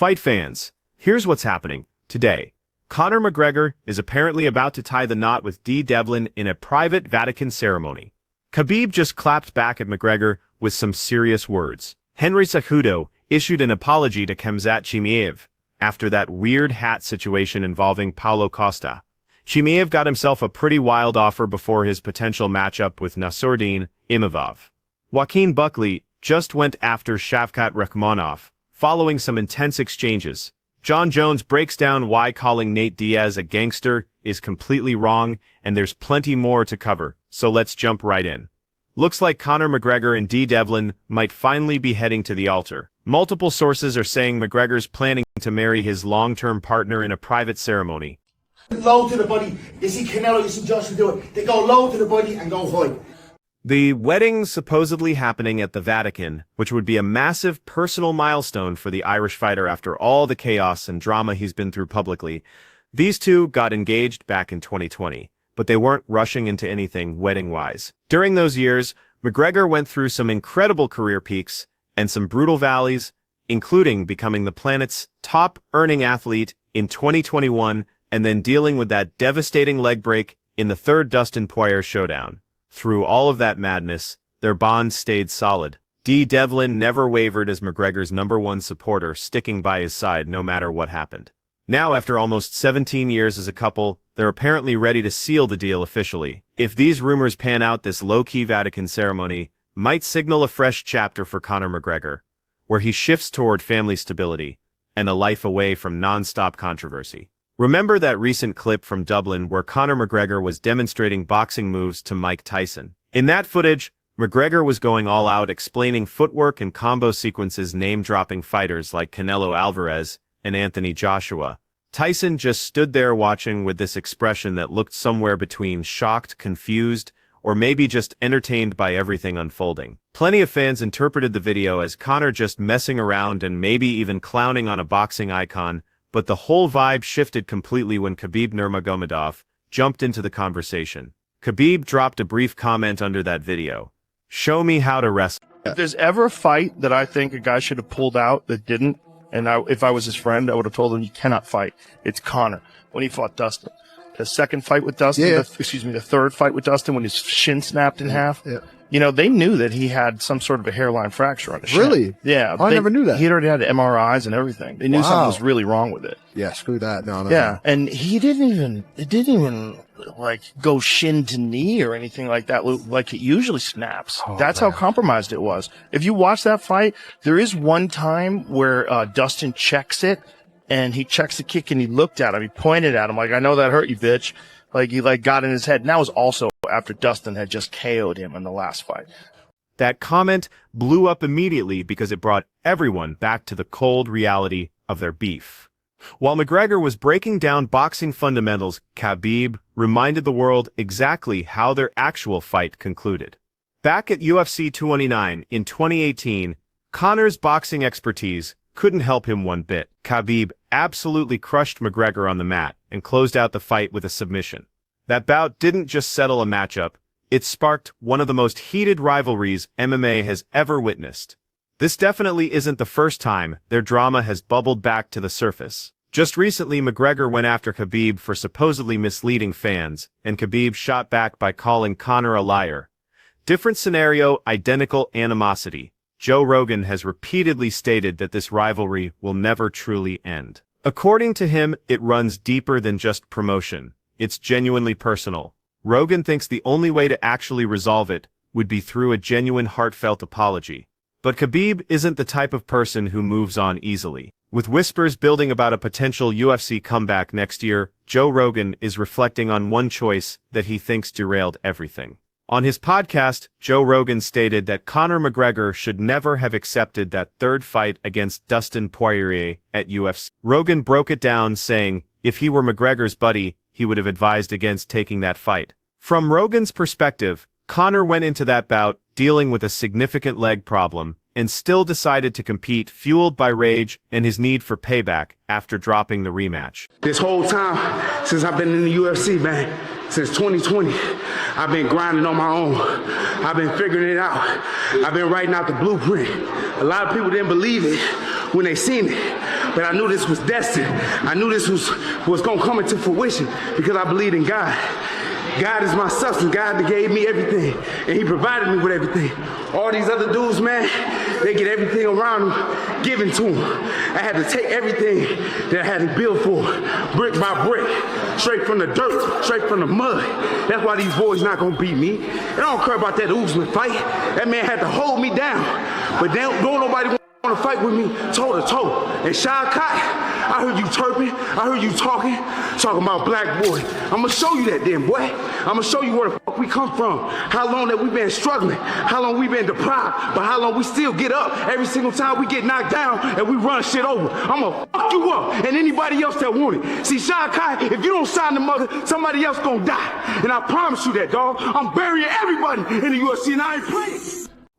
Fight fans, here's what's happening. Today, Conor McGregor is apparently about to tie the knot with D. Devlin in a private Vatican ceremony. Khabib just clapped back at McGregor with some serious words. Henry Cejudo issued an apology to Khamzat Chimaev after that weird hat situation involving Paulo Costa. Chimaev got himself a pretty wild offer before his potential matchup with Nassourdine Imavov. Joaquin Buckley just went after Shavkat Rakhmonov, following some intense exchanges. John Jones breaks down why calling Nate Diaz a gangster is completely wrong, and there's plenty more to cover, so let's jump right in. Looks like Conor McGregor and D. Devlin might finally be heading to the altar. Multiple sources are saying McGregor's planning to marry his long-term partner in a private ceremony. Low to the body. You see Canelo, you see Joshua do it. They go low to the body and go high. The wedding supposedly happening at the Vatican, which would be a massive personal milestone for the Irish fighter after all the chaos and drama he's been through publicly. These two got engaged back in 2020, but they weren't rushing into anything wedding-wise. During those years, McGregor went through some incredible career peaks and some brutal valleys, including becoming the planet's top-earning athlete in 2021 and then dealing with that devastating leg break in the third Dustin Poirier showdown. Through all of that madness, their bond stayed solid. D. Devlin never wavered as McGregor's #1 supporter, sticking by his side no matter what happened. Now, after almost 17 years as a couple, they're apparently ready to seal the deal officially. If these rumors pan out, this low-key Vatican ceremony might signal a fresh chapter for Conor McGregor, where he shifts toward family stability and a life away from non-stop controversy. Remember that recent clip from Dublin where Conor McGregor was demonstrating boxing moves to Mike Tyson? In that footage, McGregor was going all out, explaining footwork and combo sequences, name-dropping fighters like Canelo Alvarez and Anthony Joshua. Tyson just stood there watching with this expression that looked somewhere between shocked, confused, or maybe just entertained by everything unfolding. Plenty of fans interpreted the video as Conor just messing around and maybe even clowning on a boxing icon, but the whole vibe shifted completely when Khabib Nurmagomedov jumped into the conversation. Khabib dropped a brief comment under that video. "Show me how to wrestle." If there's ever a fight that I think a guy should have pulled out that didn't, and if I was his friend, I would have told him, you cannot fight. It's Conor, when he fought Dustin. The second fight with Dustin, the third fight with Dustin when his shin snapped in half. Yeah. You know, they knew that he had some sort of a hairline fracture on his shin. Really? Yeah. I never knew that. He already had MRIs and everything. They knew something was really wrong with it. Yeah, screw that. No. Yeah, and it didn't even like go shin to knee or anything like that, like it usually snaps. That's how compromised it was. If you watch that fight, there is one time where Dustin checks it, and he checks the kick and he looked at him. He pointed at him like, "I know that hurt you, bitch." Like he got in his head. And that was also after Dustin had just KO'd him in the last fight. That comment blew up immediately because it brought everyone back to the cold reality of their beef. While McGregor was breaking down boxing fundamentals, Khabib reminded the world exactly how their actual fight concluded. Back at UFC 229 in 2018, Conor's boxing expertise couldn't help him one bit. Khabib absolutely crushed McGregor on the mat and closed out the fight with a submission. That bout didn't just settle a matchup, it sparked one of the most heated rivalries MMA has ever witnessed. This definitely isn't the first time their drama has bubbled back to the surface. Just recently, McGregor went after Khabib for supposedly misleading fans, and Khabib shot back by calling Conor a liar. Different scenario, identical animosity. Joe Rogan has repeatedly stated that this rivalry will never truly end. According to him, it runs deeper than just promotion. It's genuinely personal. Rogan thinks the only way to actually resolve it would be through a genuine heartfelt apology. But Khabib isn't the type of person who moves on easily. With whispers building about a potential UFC comeback next year, Joe Rogan is reflecting on one choice that he thinks derailed everything. On his podcast, Joe Rogan stated that Conor McGregor should never have accepted that third fight against Dustin Poirier at UFC. Rogan broke it down, saying, if he were McGregor's buddy, he would have advised against taking that fight. From Rogan's perspective, Conor went into that bout dealing with a significant leg problem and still decided to compete, fueled by rage and his need for payback after dropping the rematch. This whole time, since I've been in the UFC, man, since 2020, I've been grinding on my own. I've been figuring it out. I've been writing out the blueprint. A lot of people didn't believe it when they seen it, but I knew this was destined. I knew this was gonna come into fruition because I believed in God. God is my substance. God that gave me everything, and He provided me with everything. All these other dudes, man, they get everything around them given to them. I had to take everything that I had to build for, brick by brick, straight from the dirt, straight from the mud. That's why these boys not gonna beat me. And I don't care about that Usman fight. That man had to hold me down, but don't nobody want to fight with me toe to toe. And Shavkat, I heard you chirping, I heard you talking about black boy. I'm gonna show you that then, boy. I'm gonna show you where the fuck we come from, how long that we been struggling, how long we been deprived, but how long we still get up every single time we get knocked down and we run shit over. I'm gonna fuck you up and anybody else that want it. See, Shavkat, if you don't sign the mother, somebody else gonna die. And I promise you that, dog. I'm burying everybody in the UFC and I ain't playing.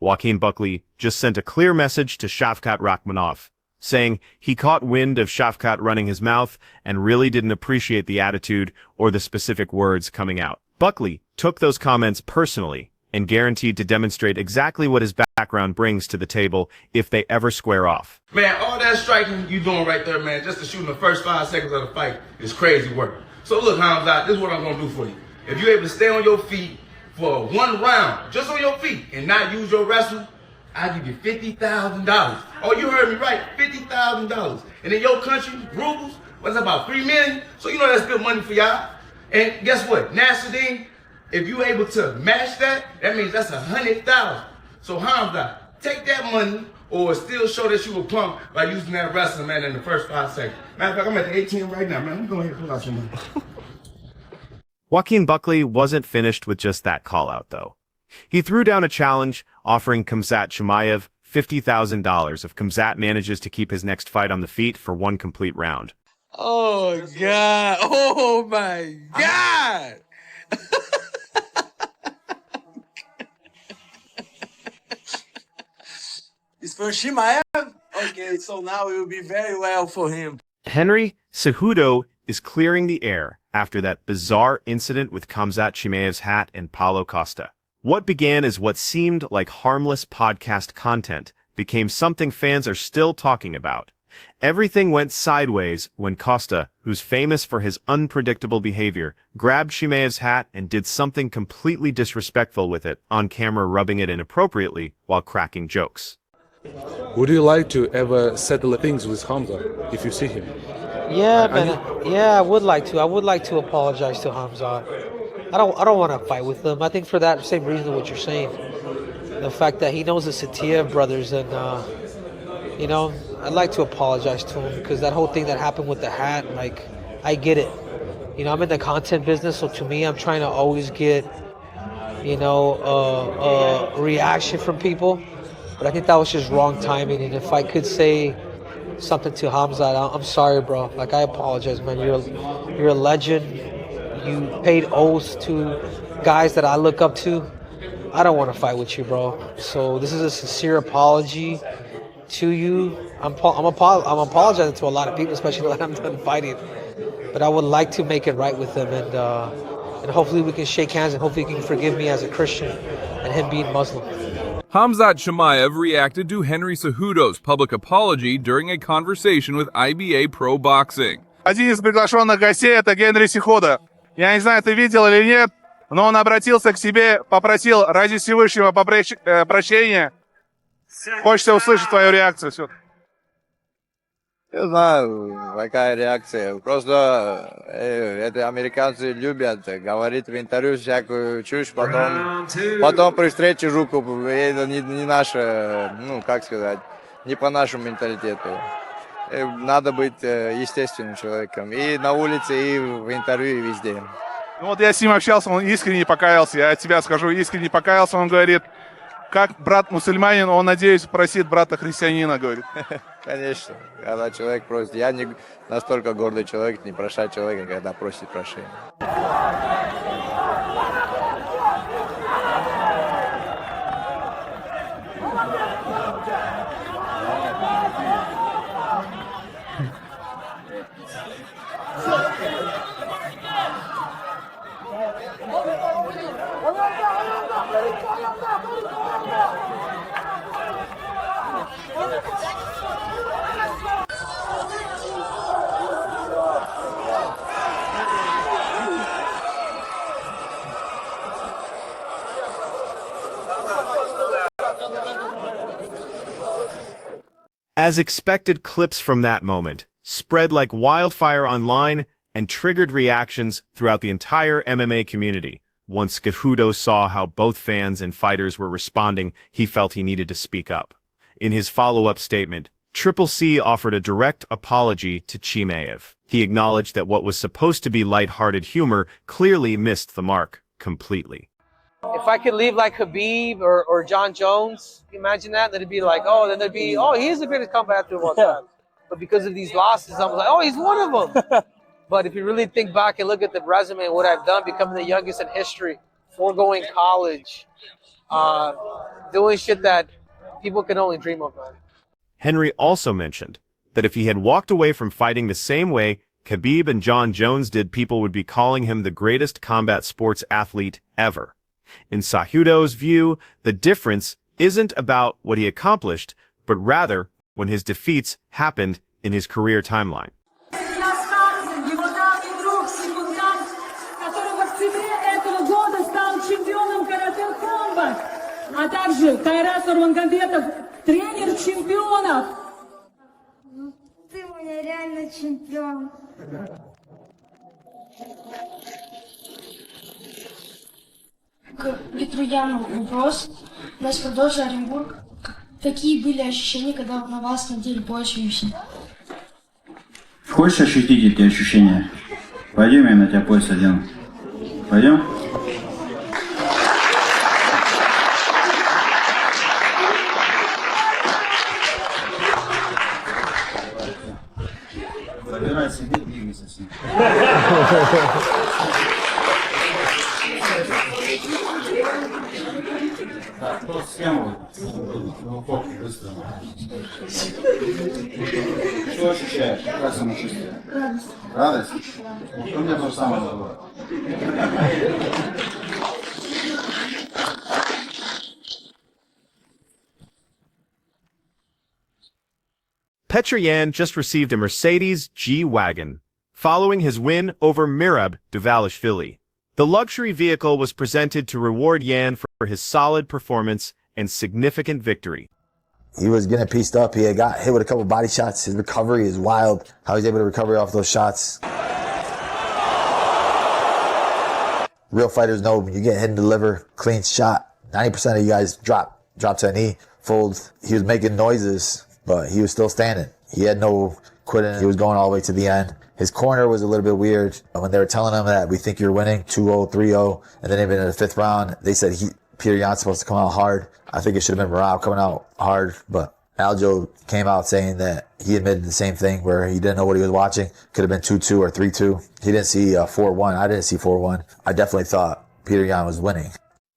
Joaquin Buckley just sent a clear message to Shavkat Rakhmonov, saying he caught wind of Shavkat running his mouth and really didn't appreciate the attitude or the specific words coming out. Buckley took those comments personally and guaranteed to demonstrate exactly what his background brings to the table if they ever square off. Man, all that striking you doing right there, man, just to shoot in the first 5 seconds of the fight is crazy work. So look, Khamzat, this is what I'm gonna do for you. If you're able to stay on your feet for 1 round, just on your feet, and not use your wrestling, I'll give you $50,000. Oh, you heard me right, $50,000. And in your country, rubles, what's about 3 million? So you know that's good money for y'all. And guess what? Nasruddin, if you're able to match that, that means that's 100,000. So Hamza, take that money or still show that you a punk by using that wrestling, man, in the first 5 seconds. Matter of fact, I'm at the 18 right now, man. Let me go ahead and pull out some money. Joaquin Buckley wasn't finished with just that call-out, though. He threw down a challenge, offering Khamzat Chimaev $50,000 if Khamzat manages to keep his next fight on the feet for 1 complete round. Oh, God. Oh, my God. It's for Chimaev? Okay, so now it will be very well for him. Henry Cejudo is clearing the air after that bizarre incident with Khamzat Chimaev's hat and Paulo Costa. What began as what seemed like harmless podcast content became something fans are still talking about. Everything went sideways when Costa, who's famous for his unpredictable behavior, grabbed Chimaev's hat and did something completely disrespectful with it, on camera rubbing it inappropriately while cracking jokes. Would you like to ever settle things with Khamzat if you see him? Yeah, man. Yeah, I would like to. I would like to apologize to Khamzat. I don't want to fight with him. I think for that same reason what you're saying, the fact that he knows the Cejudo brothers, and you know, I'd like to apologize to him because that whole thing that happened with the hat, like, I get it. You know, I'm in the content business, so to me, I'm trying to always get, you know, a reaction from people. But I think that was just wrong timing. And if I could say something to Khamzat, I'm sorry, bro. Like, I apologize, man. You're a legend. You paid oaths to guys that I look up to. I don't want to fight with you, bro. So this is a sincere apology to you. I'm apologizing to a lot of people, especially when I'm done fighting. But I would like to make it right with him, and hopefully we can shake hands, and hopefully he can forgive me as a Christian and him being Muslim. Khamzat Chimaev reacted to Henry Cejudo's public apology during a conversation with IBA Pro Boxing. Один из приглашенных гостей – это Генри Cejudo. Я не знаю, ты видел или нет, но он обратился к тебе, попросил ради Всевышнего прощения. Хочется услышать твою реакцию. Все. Я знаю, какая реакция. Просто это американцы любят говорить в интервью всякую чушь, потом при встрече руку. Это не наше, ну, как сказать, не по нашему менталитету. Надо быть естественным человеком. И на улице, и в интервью, и везде. Ну вот я с ним общался, он искренне покаялся. Я от тебя скажу, искренне покаялся. Он говорит, как брат мусульманин, он, надеюсь, просит брата христианина, говорит. Конечно. Когда человек просит, я не настолько гордый человек, не прощаю человека, когда просит прощения. As expected, clips from that moment spread like wildfire online and triggered reactions throughout the entire MMA community. Once Cejudo saw how both fans and fighters were responding, he felt he needed to speak up. In his follow-up statement, Triple C offered a direct apology to Chimaev. He acknowledged that what was supposed to be lighthearted humor clearly missed the mark completely. If I could leave like Khabib or John Jones, imagine that, then it'd be like, oh, then there'd be, oh, he's the greatest combatant of all time. But because of these losses, I was like, oh, he's one of them. But if you really think back and look at the resume and what I've done, becoming the youngest in history, foregoing college, doing shit that people can only dream of, man. Henry also mentioned that if he had walked away from fighting the same way Khabib and John Jones did, people would be calling him the greatest combat sports athlete ever. In Cejudo's view, the difference isn't about what he accomplished, but rather when his defeats happened in his career timeline. А также Кайрат Нурмагомедов, тренер чемпионов. Ты у меня реально чемпион. К Петру Яну вопрос. Нас продолжил Оренбург. Какие были ощущения, когда на вас надели пояс UFC? Хочешь ощутить эти ощущения? Пойдем, я на тебя пояс одену. Пойдем? Забирай себе, двигайся с ним. Так, кто схему? Быстро. Что ощущаешь? Какое самочувствие? Радость. Радость? У меня то же самое было. Petr Yan just received a Mercedes G-Wagon, following his win over Merab Dvalishvili. The luxury vehicle was presented to reward Yan for his solid performance and significant victory. He was getting pieced up. He had got hit with a couple body shots. His recovery is wild. How he's able to recover off those shots. Real fighters know when you get hit in the liver, clean shot. 90% of you guys drop to a knee, fold. He was making noises, but he was still standing. He had no quitting. He was going all the way to the end. His corner was a little bit weird. When they were telling him that we think you're winning 2-0, 3-0, and then even in the fifth round, they said Petr Yan's supposed to come out hard. I think it should have been Merab coming out hard, but Aljo came out saying that he admitted the same thing where he didn't know what he was watching. Could have been 2-2 or 3-2. He didn't see 4-1. I didn't see 4-1. I definitely thought Petr Yan was winning.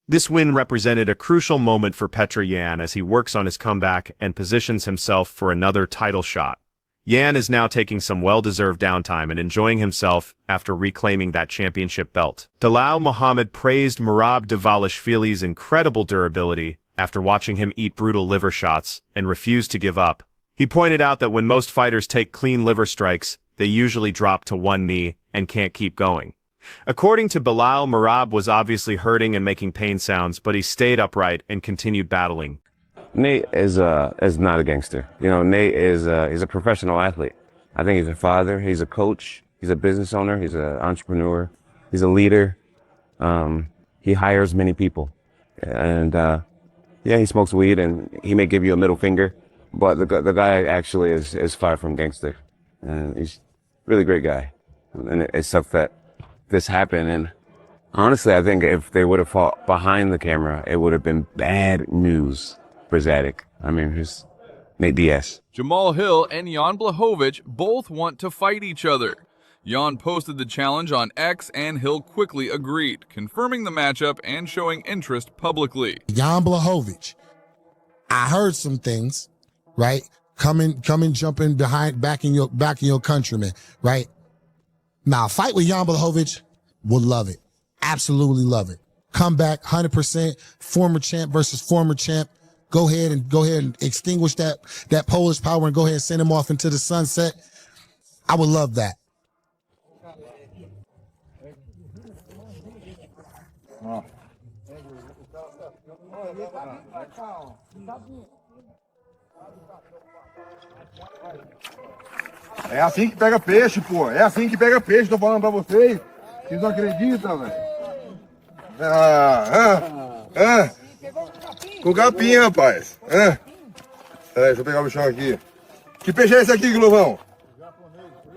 This win represented a crucial moment for Petr Yan as he works on his comeback and positions himself for another title shot. Yan is now taking some well-deserved downtime and enjoying himself after reclaiming that championship belt. Dalal Muhammad praised Merab Dvalishvili's incredible durability after watching him eat brutal liver shots and refused to give up. He pointed out that when most fighters take clean liver strikes, they usually drop to one knee and can't keep going. According to Bilal, Merab was obviously hurting and making pain sounds, but he stayed upright and continued battling. Nate is not a gangster. You know, Nate is he's a professional athlete. I think he's a father. He's a coach. He's a business owner. He's an entrepreneur. He's a leader. He hires many people, and yeah, he smokes weed and he may give you a middle finger, but the guy actually is far from gangster, and he's a really great guy. And it sucks that this happened. And honestly, I think if they would have fought behind the camera, it would have been bad news. I mean, here's Nate Diaz. Jamal Hill and Jan Blachowicz both want to fight each other. Jan posted the challenge on X and Hill quickly agreed, confirming the matchup and showing interest publicly. Jan Blachowicz, I heard some things, right? Coming, jumping back in your countrymen, right? Now, a fight with Jan Blachowicz, would love it. Absolutely love it. Come back 100%, former champ versus former champ. Go ahead and extinguish that Polish power and go ahead and send him off into the sunset. I would love that. É assim que pega peixe, pô. É assim que pega peixe, tô falando pra vocês. Vocês não acreditam, velho. Com capim, rapaz. Peraí, deixa eu pegar o bichão aqui. Que peixe é esse aqui, Glovão?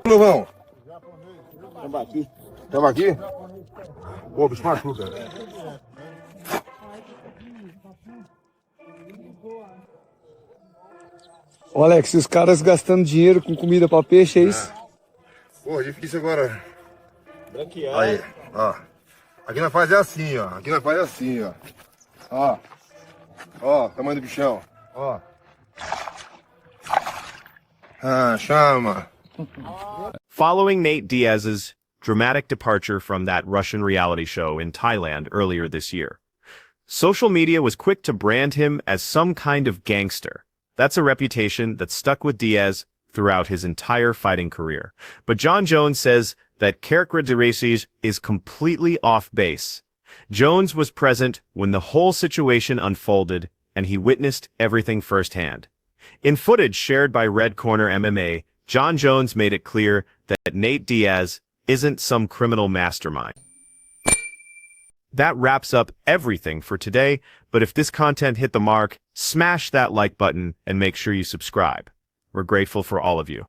Glovão? Tambaqui. Tambaqui? Pô, bicho machuca, velho. Ô Alex, os caras gastando dinheiro com comida pra peixe, é isso? Pô, difícil agora. Branquear. Aí, ó. Aqui nós faz é assim, ó. Aqui nós faz assim, ó. Ó. Ó, tamanho do bichão. Ó. Ah, chama. Following Nate Diaz's dramatic departure from that Russian reality show in Thailand earlier this year, social media was quick to brand him as some kind of gangster. That's a reputation that stuck with Diaz throughout his entire fighting career. But John Jones says that characterization is completely off base. Jones was present when the whole situation unfolded, and he witnessed everything firsthand. In footage shared by Red Corner MMA, John Jones made it clear that Nate Diaz isn't some criminal mastermind. That wraps up everything for today, but if this content hit the mark, smash that like button and make sure you subscribe. We're grateful for all of you.